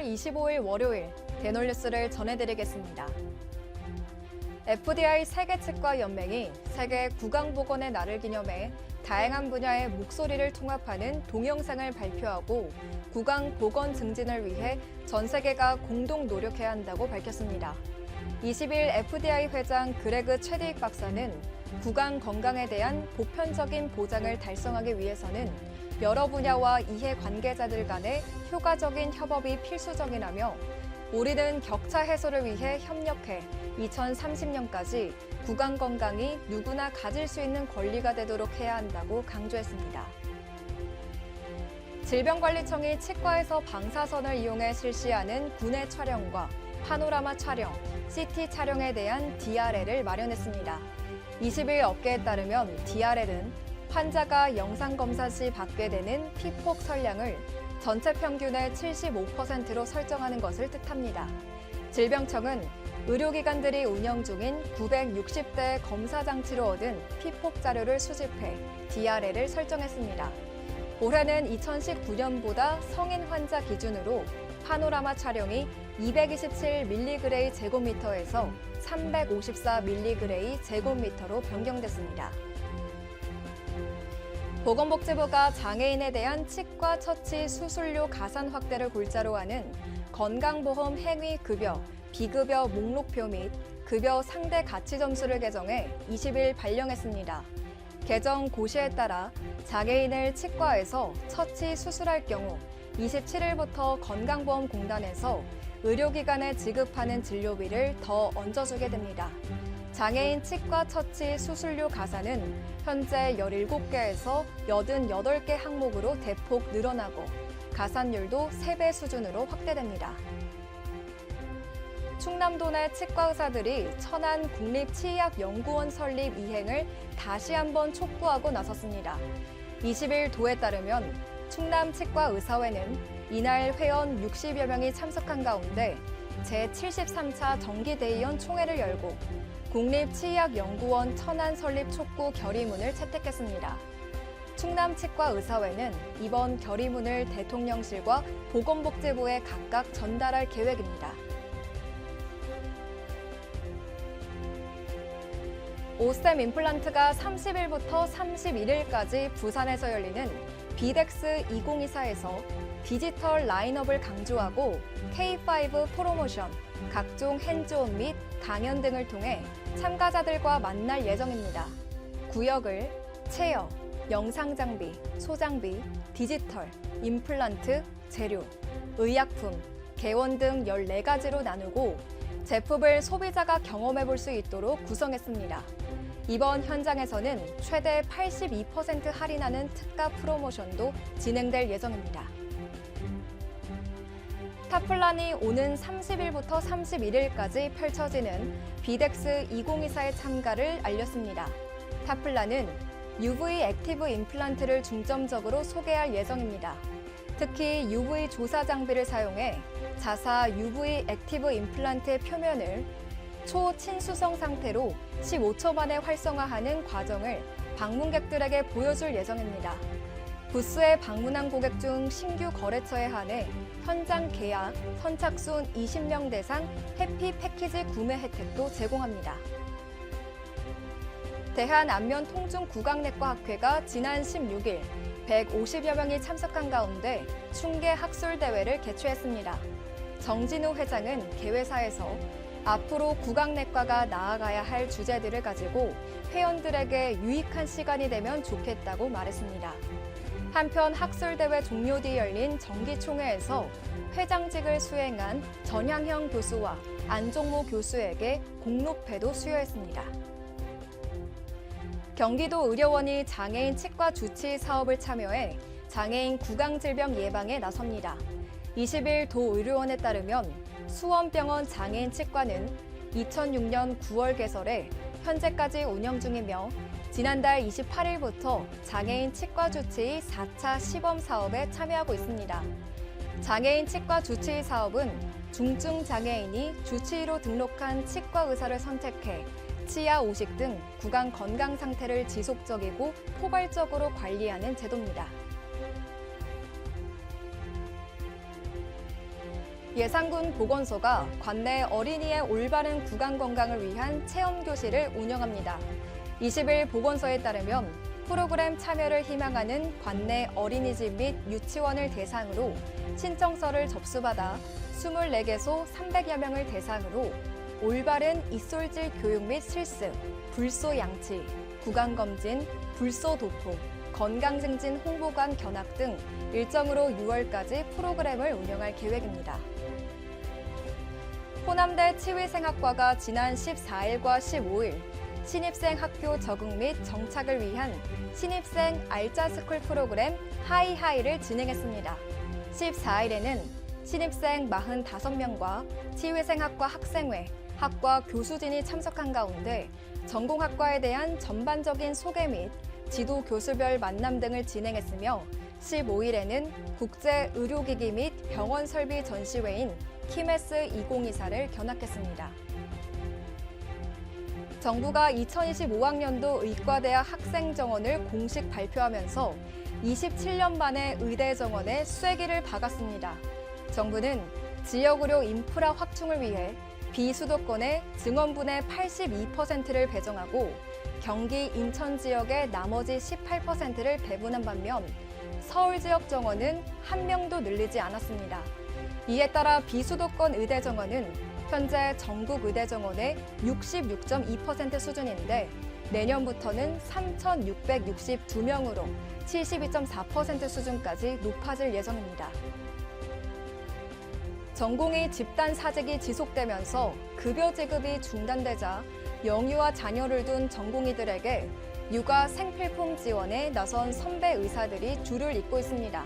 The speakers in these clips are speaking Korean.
10월 25일 월요일 대놀뉴스를 전해드리겠습니다. FDI 세계치과연맹이 세계 구강보건의 날을 기념해 다양한 분야의 목소리를 통합하는 동영상을 발표하고 구강보건 증진을 위해 전 세계가 공동 노력해야 한다고 밝혔습니다. 20일 FDI 회장 그레그 최디익 박사는 구강 건강에 대한 보편적인 보장을 달성하기 위해서는 여러 분야와 이해관계자들 간의 효과적인 협업이 필수적이라며 우리는 격차 해소를 위해 협력해 2030년까지 구강 건강이 누구나 가질 수 있는 권리가 되도록 해야 한다고 강조했습니다. 질병관리청이 치과에서 방사선을 이용해 실시하는 군의 촬영과 파노라마 촬영, CT 촬영에 대한 DRL을 마련했습니다. 20일 업계에 따르면 DRL은 환자가 영상검사 시 받게 되는 피폭 설량을 전체 평균의 75%로 설정하는 것을 뜻합니다. 질병청은 의료기관들이 운영 중인 960대 검사 장치로 얻은 피폭 자료를 수집해 DRL을 설정했습니다. 올해는 2019년보다 성인 환자 기준으로 파노라마 촬영이 227mg 제곱미터에서 354mg 제곱미터로 변경됐습니다. 보건복지부가 장애인에 대한 치과 처치 수술료 가산 확대를 골자로 하는 건강보험 행위급여, 비급여 목록표 및 급여 상대 가치 점수를 개정해 20일 발령했습니다. 개정 고시에 따라 장애인을 치과에서 처치 수술할 경우 27일부터 건강보험공단에서 의료기관에 지급하는 진료비를 더 얹어주게 됩니다. 장애인 치과 처치 수술료 가산은 현재 17개에서 88개 항목으로 대폭 늘어나고 가산율도 3배 수준으로 확대됩니다. 충남도 내 치과 의사들이 천안 국립치의학연구원 설립 이행을 다시 한번 촉구하고 나섰습니다. 20일 도에 따르면 충남치과의사회는 이날 회원 60여 명이 참석한 가운데 제73차 정기대의원 총회를 열고 국립치의학연구원 천안 설립 촉구 결의문을 채택했습니다. 충남치과의사회는 이번 결의문을 대통령실과 보건복지부에 각각 전달할 계획입니다. 오스템 임플란트가 30일부터 31일까지 부산에서 열리는 비덱스 2024에서 디지털 라인업을 강조하고 K5 프로모션, 각종 핸즈온 및 강연 등을 통해 참가자들과 만날 예정입니다. 구역을 체어, 영상장비, 소장비, 디지털, 임플란트, 재료, 의약품, 개원 등 14가지로 나누고 제품을 소비자가 경험해 볼 수 있도록 구성했습니다. 이번 현장에서는 최대 82% 할인하는 특가 프로모션도 진행될 예정입니다. 타플란이 오는 30일부터 31일까지 펼쳐지는 비덱스 2024의 참가를 알렸습니다. 타플란은 UV 액티브 임플란트를 중점적으로 소개할 예정입니다. 특히 UV 조사 장비를 사용해 자사 UV 액티브 임플란트의 표면을 초친수성 상태로 15초 만에 활성화하는 과정을 방문객들에게 보여줄 예정입니다. 부스에 방문한 고객 중 신규 거래처에 한해 현장 계약, 선착순 20명 대상 해피 패키지 구매 혜택도 제공합니다. 대한안면통증구강내과학회가 지난 16일 150여 명이 참석한 가운데 충계 학술대회를 개최했습니다. 정진우 회장은 개회사에서 앞으로 구강내과가 나아가야 할 주제들을 가지고 회원들에게 유익한 시간이 되면 좋겠다고 말했습니다. 한편 학술대회 종료 뒤 열린 정기총회에서 회장직을 수행한 전향형 교수와 안종모 교수에게 공로패도 수여했습니다. 경기도 의료원이 장애인 치과 주치 사업을 참여해 장애인 구강질병 예방에 나섭니다. 20일 도 의료원에 따르면 수원병원 장애인 치과는 2006년 9월 개설해 현재까지 운영 중이며 지난달 28일부터 장애인 치과 주치의 4차 시범 사업에 참여하고 있습니다. 장애인 치과 주치의 사업은 중증 장애인이 주치의로 등록한 치과 의사를 선택해 치아 오식 등 구강 건강 상태를 지속적이고 포괄적으로 관리하는 제도입니다. 예산군 보건소가 관내 어린이의 올바른 구강 건강을 위한 체험교실을 운영합니다. 20일 보건소에 따르면 프로그램 참여를 희망하는 관내 어린이집 및 유치원을 대상으로 신청서를 접수받아 24개소 300여 명을 대상으로 올바른 입솔질 교육 및 실습, 불소 양치, 구강검진, 불소 도포, 건강증진 홍보관 견학 등 일정으로 6월까지 프로그램을 운영할 계획입니다. 호남대 치위생학과가 지난 14일과 15일 신입생 학교 적응 및 정착을 위한 신입생 알짜스쿨 프로그램 하이하이를 진행했습니다. 14일에는 신입생 45명과 치위생학과 학생회, 학과 교수진이 참석한 가운데 전공학과에 대한 전반적인 소개 및 지도 교수별 만남 등을 진행했으며 15일에는 국제의료기기 및 병원 설비 전시회인 키메스 2024를 견학했습니다. 정부가 2025학년도 의과대학 학생 정원을 공식 발표하면서 27년 만에 의대 정원에 쐐기를 박았습니다. 정부는 지역의료 인프라 확충을 위해 비수도권의 증원분의 82%를 배정하고 경기, 인천 지역의 나머지 18%를 배분한 반면 서울 지역 정원은 한 명도 늘리지 않았습니다. 이에 따라 비수도권 의대 정원은 현재 전국 의대 정원의 66.2% 수준인데 내년부터는 3,662명으로 72.4% 수준까지 높아질 예정입니다. 전공의 집단 사직이 지속되면서 급여 지급이 중단되자 영유아 자녀를 둔 전공의들에게 육아 생필품 지원에 나선 선배 의사들이 줄을 잇고 있습니다.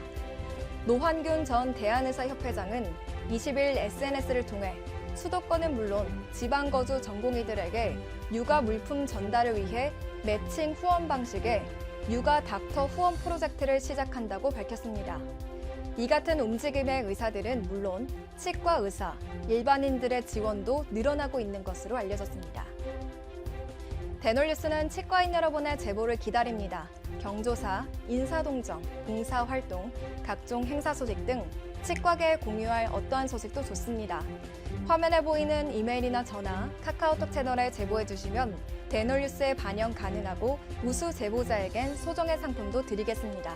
노환균 전 대한의사협회장은 20일 SNS를 통해 수도권은 물론 지방거주 전공의들에게 육아 물품 전달을 위해 매칭 후원 방식의 육아 닥터 후원 프로젝트를 시작한다고 밝혔습니다. 이 같은 움직임의 의사들은 물론 치과 의사, 일반인들의 지원도 늘어나고 있는 것으로 알려졌습니다. 대놀뉴스는 치과인 여러분의 제보를 기다립니다. 경조사, 인사동정, 봉사활동, 각종 행사 소식 등 치과계에 공유할 어떠한 소식도 좋습니다. 화면에 보이는 이메일이나 전화, 카카오톡 채널에 제보해 주시면 대놀뉴스에 반영 가능하고 우수 제보자에겐 소정의 상품도 드리겠습니다.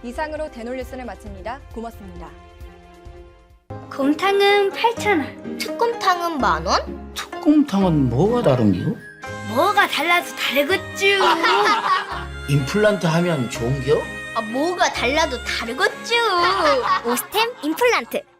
이상으로 대놀뉴스를 마칩니다. 고맙습니다. 곰탕은 8,000원. 특곰탕은 10,000원? 특곰탕은 뭐가 다른겨? 뭐가 달라서 다르겠쥬. 임플란트 하면 좋은겨? 뭐가 달라도 다르겠죠. 오스템 임플란트.